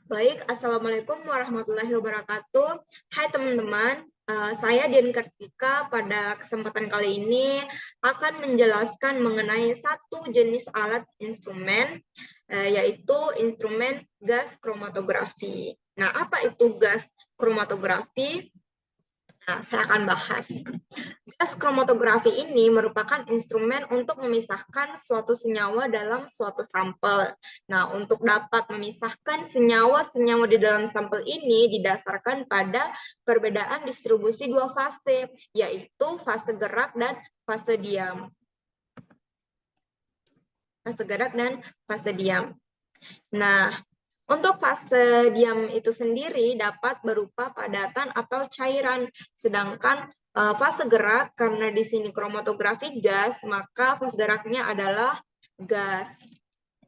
Baik, Assalamualaikum warahmatullahi wabarakatuh. Hai teman-teman, saya Dian Kartika. Pada kesempatan kali ini akan menjelaskan mengenai satu jenis alat instrumen, yaitu instrumen gas kromatografi. Nah, apa itu gas kromatografi? Nah, saya akan bahas. Gas kromatografi ini merupakan instrumen untuk memisahkan suatu senyawa dalam suatu sampel. Nah, untuk dapat memisahkan senyawa-senyawa di dalam sampel ini didasarkan pada perbedaan distribusi dua fase, yaitu fase gerak dan fase diam. Fase gerak dan fase diam. Nah, untuk fase diam itu sendiri dapat berupa padatan atau cairan, sedangkan fase gerak karena di sini kromatografi gas, maka fase geraknya adalah gas.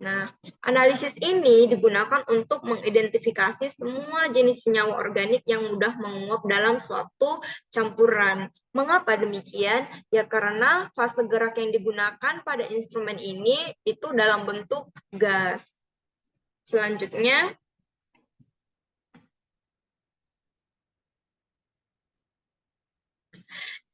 Nah, analisis ini digunakan untuk mengidentifikasi semua jenis senyawa organik yang mudah menguap dalam suatu campuran. Mengapa demikian? Ya karena fase gerak yang digunakan pada instrumen ini itu dalam bentuk gas. Selanjutnya,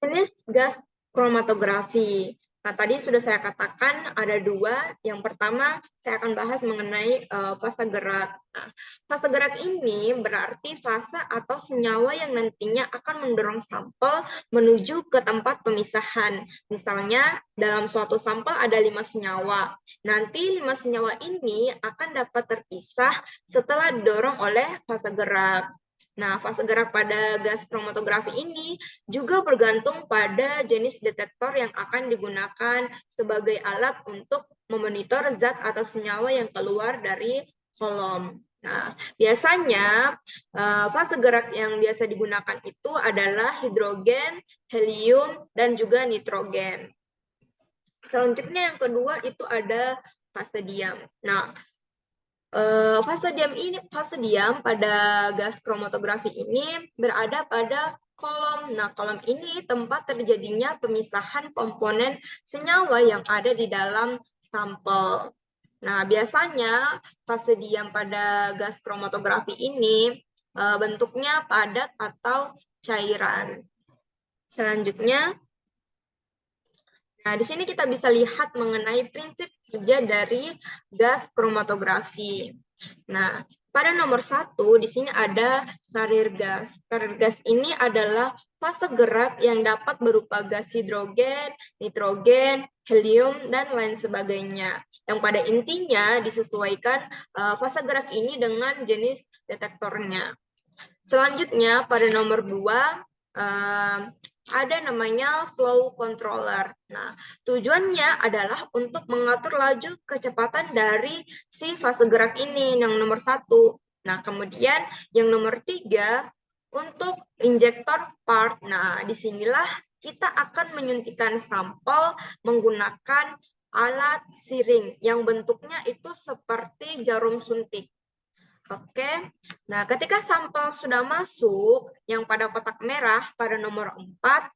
jenis gas kromatografi. Nah, tadi sudah saya katakan ada dua. Yang pertama, saya akan bahas mengenai fase gerak. Nah, fase gerak ini berarti fase atau senyawa yang nantinya akan mendorong sampel menuju ke tempat pemisahan. Misalnya, dalam suatu sampel ada 5 senyawa. Nanti 5 senyawa ini akan dapat terpisah setelah didorong oleh fase gerak. Nah, fase gerak pada gas kromatografi ini juga bergantung pada jenis detektor yang akan digunakan sebagai alat untuk memonitor zat atau senyawa yang keluar dari kolom. Nah, biasanya fase gerak yang biasa digunakan itu adalah hidrogen, helium, dan juga nitrogen. Selanjutnya yang kedua itu ada fase diam. Nah, fase diam pada gas kromatografi ini berada pada kolom. Nah, kolom ini tempat terjadinya pemisahan komponen senyawa yang ada di dalam sampel. Nah, biasanya fase diam pada gas kromatografi ini bentuknya padat atau cairan. Selanjutnya, nah, di sini kita bisa lihat mengenai prinsip kerja dari gas kromatografi. Nah, pada nomor 1, di sini ada karir gas. Karir gas ini adalah fase gerak yang dapat berupa gas hidrogen, nitrogen, helium, dan lain sebagainya. Yang pada intinya disesuaikan fase gerak ini dengan jenis detektornya. Selanjutnya, pada nomor 2, ada namanya flow controller. Nah, tujuannya adalah untuk mengatur laju kecepatan dari si fase gerak ini, yang nomor 1. Nah, kemudian yang nomor 3, untuk injektor part. Nah, disinilah kita akan menyuntikkan sampel menggunakan alat siring yang bentuknya itu seperti jarum suntik. Oke, nah ketika sampel sudah masuk, yang pada kotak merah pada nomor 4,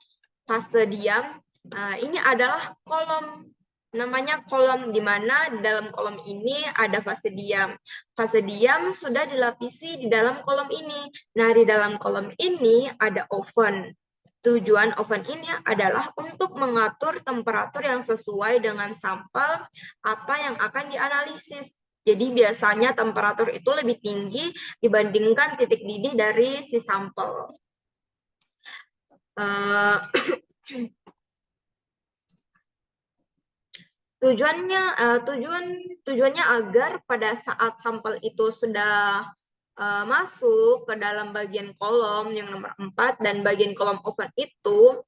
fase diam, nah, ini adalah kolom, namanya kolom, di mana di dalam kolom ini ada fase diam. Fase diam sudah dilapisi di dalam kolom ini. Nah, di dalam kolom ini ada oven. Tujuan oven ini adalah untuk mengatur temperatur yang sesuai dengan sampel apa yang akan dianalisis. Jadi biasanya temperatur itu lebih tinggi dibandingkan titik didih dari si sampel. Tujuannya agar pada saat sampel itu sudah masuk ke dalam bagian kolom yang nomor 4 dan bagian kolom oven itu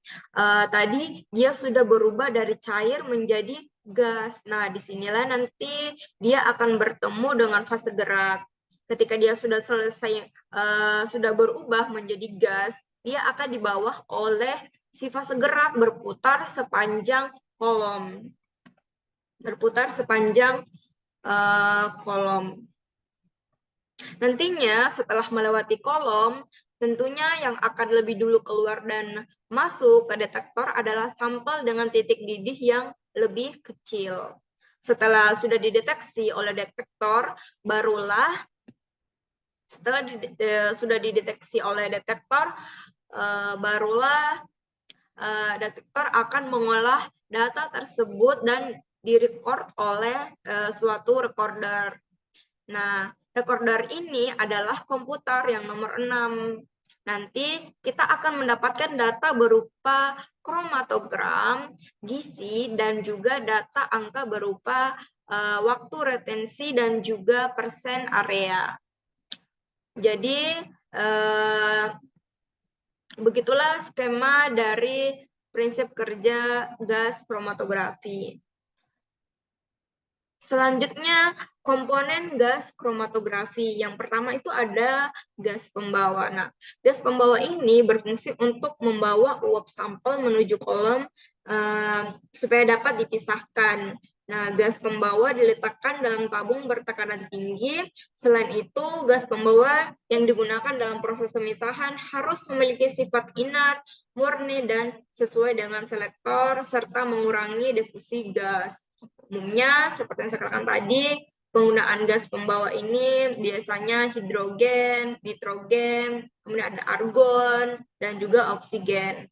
tadi dia sudah berubah dari cair menjadi gas. Nah, disinilah nanti dia akan bertemu dengan fase gerak. Ketika dia sudah selesai sudah berubah menjadi gas, dia akan dibawa oleh si fase gerak berputar sepanjang kolom. Berputar sepanjang kolom. Nantinya setelah melewati kolom, tentunya yang akan lebih dulu keluar dan masuk ke detektor adalah sampel dengan titik didih yang lebih kecil. Setelah sudah dideteksi oleh detektor, barulah Setelah sudah dideteksi oleh detektor, barulah detektor akan mengolah data tersebut dan direcord oleh suatu recorder. Nah, recorder ini adalah komputer yang nomor 6. Nanti kita akan mendapatkan data berupa kromatogram, gizi, dan juga data angka berupa waktu retensi dan juga persen area. Jadi, begitulah skema dari prinsip kerja gas kromatografi. Selanjutnya, komponen gas kromatografi. Yang pertama itu ada gas pembawa. Nah, gas pembawa ini berfungsi untuk membawa uap sampel menuju kolom supaya dapat dipisahkan. Nah, gas pembawa diletakkan dalam tabung bertekanan tinggi. Selain itu, gas pembawa yang digunakan dalam proses pemisahan harus memiliki sifat inert, murni, dan sesuai dengan selektor, serta mengurangi difusi gas. Umumnya, seperti yang saya katakan tadi, penggunaan gas pembawa ini biasanya hidrogen, nitrogen, kemudian ada argon, dan juga oksigen.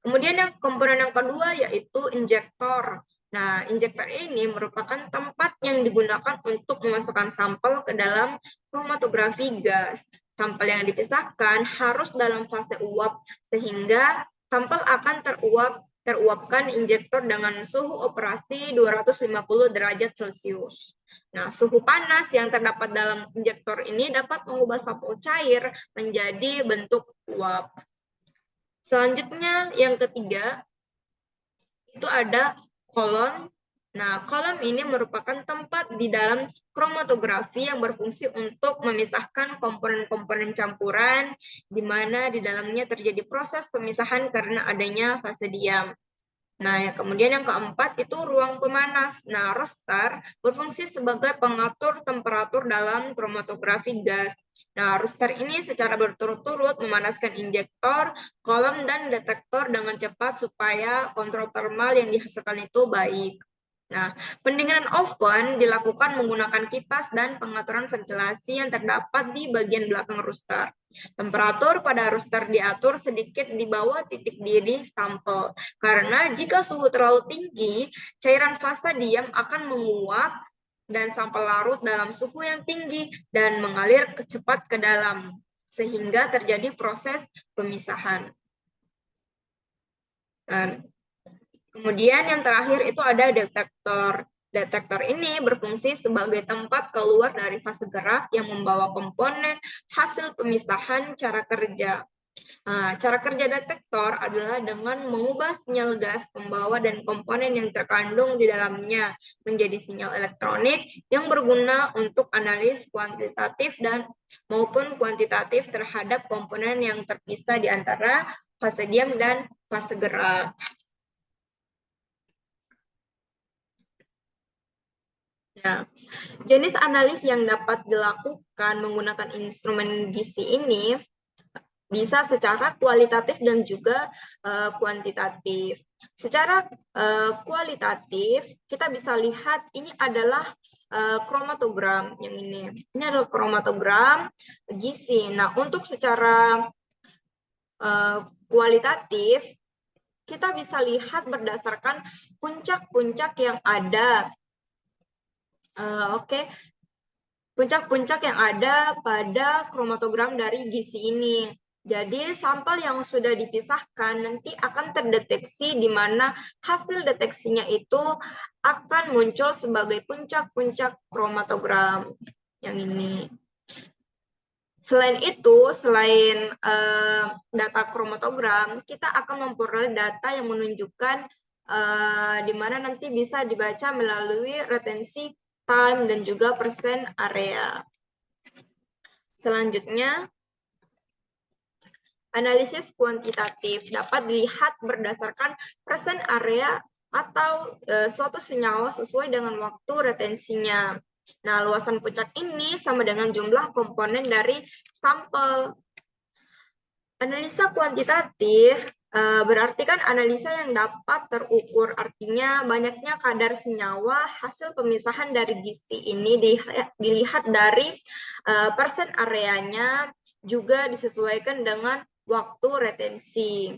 Kemudian yang komponen yang kedua yaitu injektor. Nah, injektor ini merupakan tempat yang digunakan untuk memasukkan sampel ke dalam kromatografi gas. Sampel yang dipisahkan harus dalam fase uap, sehingga sampel akan teruapkan injektor dengan suhu operasi 250 derajat Celcius. Nah, suhu panas yang terdapat dalam injektor ini dapat mengubah sampel cair menjadi bentuk uap. Selanjutnya, yang ketiga, itu ada kolom. Nah, kolom ini merupakan tempat di dalam kromatografi yang berfungsi untuk memisahkan komponen-komponen campuran, di mana di dalamnya terjadi proses pemisahan karena adanya fase diam. Nah, kemudian yang keempat itu ruang pemanas. Nah, roster berfungsi sebagai pengatur temperatur dalam kromatografi gas. Nah, roster ini secara berturut-turut memanaskan injektor, kolom, dan detektor dengan cepat supaya kontrol termal yang dihasilkan itu baik. Nah, pendinginan oven dilakukan menggunakan kipas dan pengaturan ventilasi yang terdapat di bagian belakang roster. Temperatur pada roster diatur sedikit di bawah titik didih sampel, karena jika suhu terlalu tinggi, cairan fase diam akan menguap dan sampel larut dalam suhu yang tinggi dan mengalir cepat ke dalam, sehingga terjadi proses pemisahan. Kemudian yang terakhir itu ada detektor. Detektor ini berfungsi sebagai tempat keluar dari fase gerak yang membawa komponen hasil pemisahan cara kerja. Nah, cara kerja detektor adalah dengan mengubah sinyal gas pembawa dan komponen yang terkandung di dalamnya menjadi sinyal elektronik yang berguna untuk analis kuantitatif dan maupun kuantitatif terhadap komponen yang terpisah di antara fase diam dan fase gerak. Nah, jenis analis yang dapat dilakukan menggunakan instrumen gizi ini bisa secara kualitatif dan juga kuantitatif. Secara kualitatif, kita bisa lihat ini adalah kromatogram yang ini. Ini adalah kromatogram gizi. Nah, untuk secara kualitatif, kita bisa lihat berdasarkan puncak-puncak yang ada. Oke, puncak-puncak yang ada pada kromatogram dari gizi ini. Jadi sampel yang sudah dipisahkan nanti akan terdeteksi di mana hasil deteksinya itu akan muncul sebagai puncak-puncak kromatogram yang ini. Selain itu, selain data kromatogram, kita akan memperoleh data yang menunjukkan di mana nanti bisa dibaca melalui retensi time dan juga persen area. Selanjutnya, analisis kuantitatif dapat dilihat berdasarkan persen area atau suatu senyawa sesuai dengan waktu retensinya. Nah, luasan puncak ini sama dengan jumlah komponen dari sampel. Analisa kuantitatif Berarti kan analisa yang dapat terukur, artinya banyaknya kadar senyawa hasil pemisahan dari gizi ini dilihat dari persen areanya, juga disesuaikan dengan waktu retensi.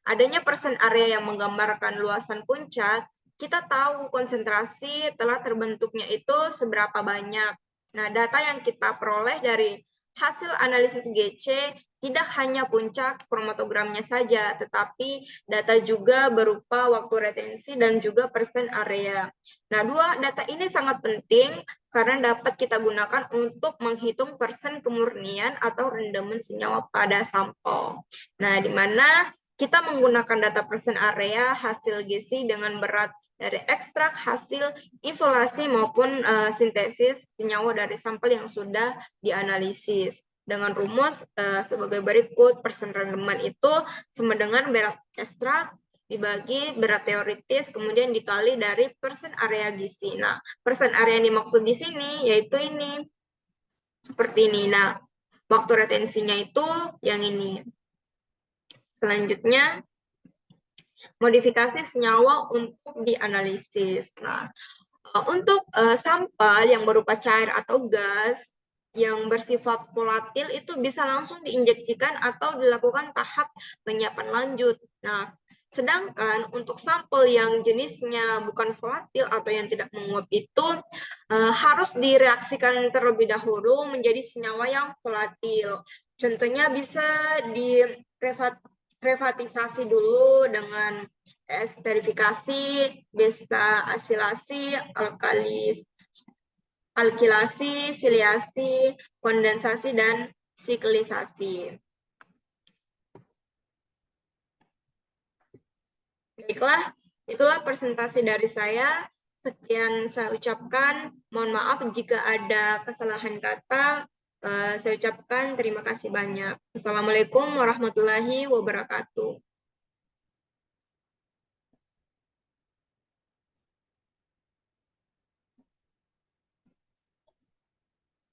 Adanya persen area yang menggambarkan luasan puncak, kita tahu konsentrasi telah terbentuknya itu seberapa banyak. Nah, data yang kita peroleh dari hasil analisis GC tidak hanya puncak kromatogramnya saja, tetapi data juga berupa waktu retensi dan juga persen area. Nah, dua data ini sangat penting karena dapat kita gunakan untuk menghitung persen kemurnian atau rendaman senyawa pada sampel. Nah, di mana kita menggunakan data persen area hasil GC dengan berat dari ekstrak, hasil isolasi maupun sintesis senyawa dari sampel yang sudah dianalisis. Dengan rumus sebagai berikut, persen rendaman itu sama dengan berat ekstrak dibagi berat teoritis, kemudian dikali dari persen area gizi. Nah, persen area yang dimaksud di sini yaitu ini, seperti ini. Nah, waktu retensinya itu yang ini. Selanjutnya, modifikasi senyawa untuk dianalisis. Nah, untuk sampel yang berupa cair atau gas yang bersifat volatil itu bisa langsung diinjeksikan atau dilakukan tahap penyiapan lanjut. Nah, sedangkan untuk sampel yang jenisnya bukan volatil atau yang tidak menguap itu harus direaksikan terlebih dahulu menjadi senyawa yang volatil. Contohnya bisa direvatisasi dulu dengan esterifikasi, bisa asilasi, alkilasi, siliasi, kondensasi, dan siklisasi. Baiklah, itulah presentasi dari saya. Sekian saya ucapkan. Mohon maaf jika ada kesalahan kata. Saya ucapkan terima kasih banyak. Assalamualaikum warahmatullahi wabarakatuh.